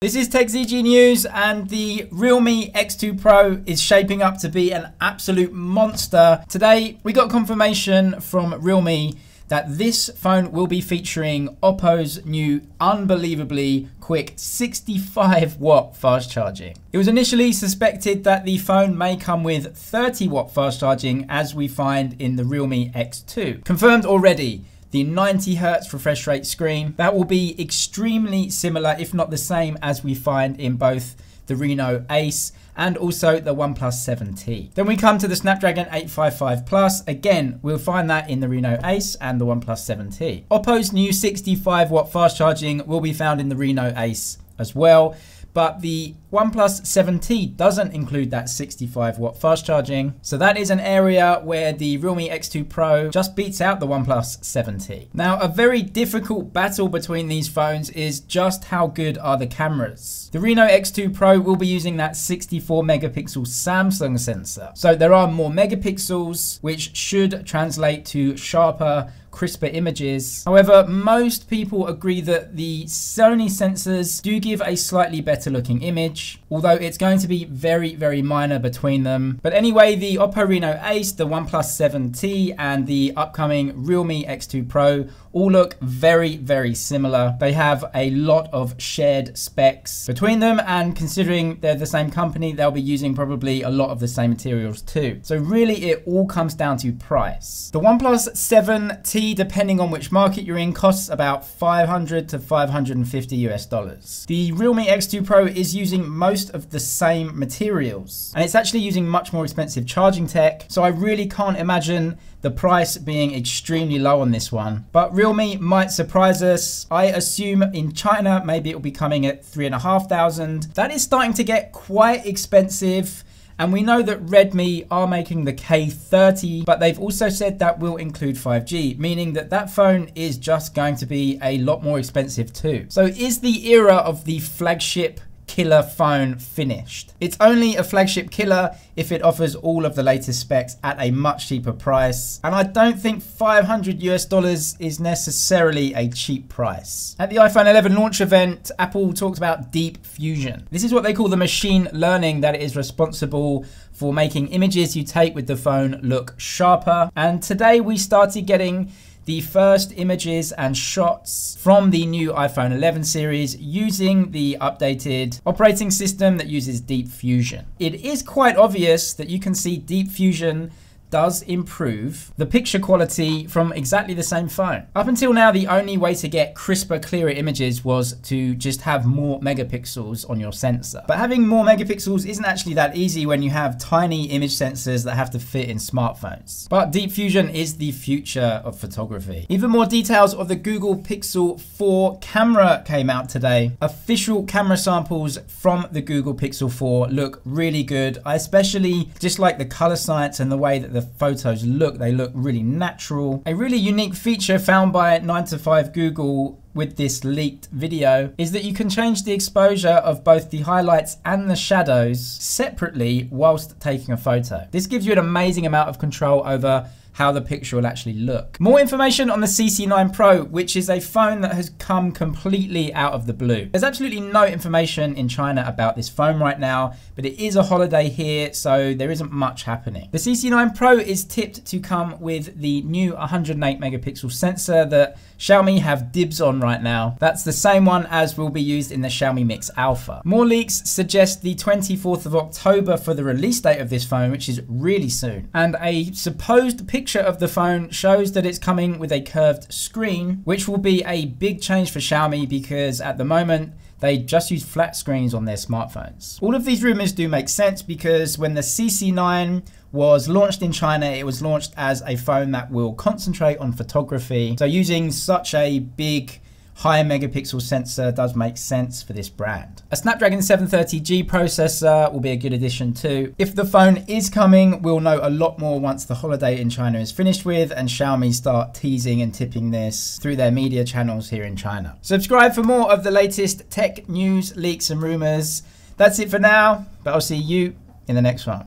This is TechZG News, and the Realme X2 Pro is shaping up to be an absolute monster. Today, we got confirmation from Realme that this phone will be featuring Oppo's new unbelievably quick 65-watt fast charging. It was initially suspected that the phone may come with 30-watt fast charging, as we find in the Realme X2. Confirmed already. The 90 Hz refresh rate screen, that will be extremely similar, if not the same, as we find in both the Reno Ace and also the OnePlus 7T. Then we come to the Snapdragon 855 Plus. Again, we'll find that in the Reno Ace and the OnePlus 7T. Oppo's new 65-watt fast charging will be found in the Reno Ace as well. But the OnePlus 7T doesn't include that 65-watt fast charging. So that is an area where the Realme X2 Pro just beats out the OnePlus 7T. Now, a very difficult battle between these phones is just how good are the cameras. The Reno X2 Pro will be using that 64 megapixel Samsung sensor. So there are more megapixels, which should translate to sharper, crisper images. However, most people agree that the Sony sensors do give a slightly better looking image, although it's going to be very, very minor between them. But anyway, the Oppo Reno Ace, the OnePlus 7T, and the upcoming Realme X2 Pro all look very, very similar. They have a lot of shared specs between them, and considering they're the same company, they'll be using probably a lot of the same materials too. So really, it all comes down to price. The OnePlus 7T, depending on which market you're in, costs about $500 to $550 US. The Realme X2 Pro is using most of the same materials, and it's actually using much more expensive charging tech. So I really can't imagine the price being extremely low on this one, but Realme might surprise us. I assume in China, maybe it will be coming at $3,500. That is starting to get quite expensive. And we know that Redmi are making the K30, but they've also said that will include 5G, meaning that that phone is just going to be a lot more expensive too. So is the era of the flagship killer phone finished? It's only a flagship killer if it offers all of the latest specs at a much cheaper price. And I don't think $500 US is necessarily a cheap price. At the iPhone 11 launch event, Apple talked about deep fusion. This is what they call the machine learning that is responsible for making images you take with the phone look sharper. And today we started getting the first images and shots from the new iPhone 11 series using the updated operating system that uses Deep Fusion. It is quite obvious that you can see Deep Fusion does improve the picture quality from exactly the same phone. Up until now, the only way to get crisper, clearer images was to just have more megapixels on your sensor. But having more megapixels isn't actually that easy when you have tiny image sensors that have to fit in smartphones. But Deep Fusion is the future of photography. Even more details of the Google Pixel 4 camera came out today. Official camera samples from the Google Pixel 4 look really good. I especially just like the color science and the way that the photos look. They look really natural. A really unique feature found by 9to5 Google with this leaked video is that you can change the exposure of both the highlights and the shadows separately whilst taking a photo. This gives you an amazing amount of control over how the picture will actually look. More information on the CC9 Pro, which is a phone that has come completely out of the blue. There's absolutely no information in China about this phone right now, but it is a holiday here, so there isn't much happening. The CC9 Pro is tipped to come with the new 108 megapixel sensor that Xiaomi have dibs on right now. That's the same one as will be used in the Xiaomi Mix Alpha. More leaks suggest the 24th of October for the release date of this phone, which is really soon. And a supposed picture of the phone shows that it's coming with a curved screen, which will be a big change for Xiaomi because at the moment, they just use flat screens on their smartphones. All of these rumors do make sense because when the CC9 was launched in China, it was launched as a phone that will concentrate on photography. So using such a big high megapixel sensor does make sense for this brand. A Snapdragon 730G processor will be a good addition too. If the phone is coming, we'll know a lot more once the holiday in China is finished with and Xiaomi start teasing and tipping this through their media channels here in China. Subscribe for more of the latest tech news, leaks and rumors. That's it for now, but I'll see you in the next one.